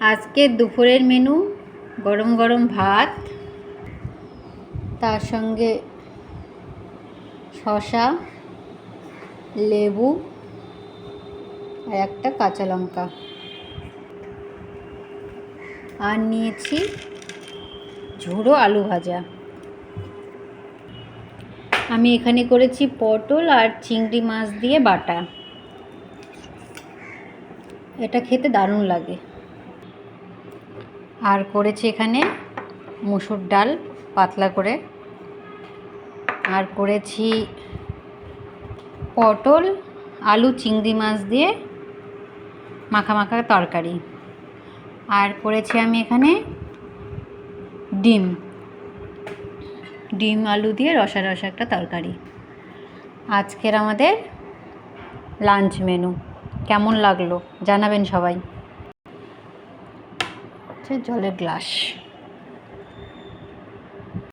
আজকে দুপুরের মেনু গরম গরম ভাত, তার সঙ্গে শসা, লেবু আর একটা কাঁচা লঙ্কা, আর নিয়েছি ঝুড়ো আলু ভাজা। আমি এখানে করেছি পটল আর চিংড়ি মাছ দিয়ে বাটা। এটা খেতে দারুণ লাগে। আর করেছি এখানে মুসুর ডাল পাতলা করে, আর করেছি পটল আলু চিংড়ি মাছ দিয়ে মাখা মাখা তরকারি, আর করেছি আমি এখানে ডিম আলু দিয়ে রসা রসা একটা তরকারি। আজকের আমাদের লাঞ্চ মেনু কেমন লাগলো জানাবেন সবাই। জলের গ্লাস।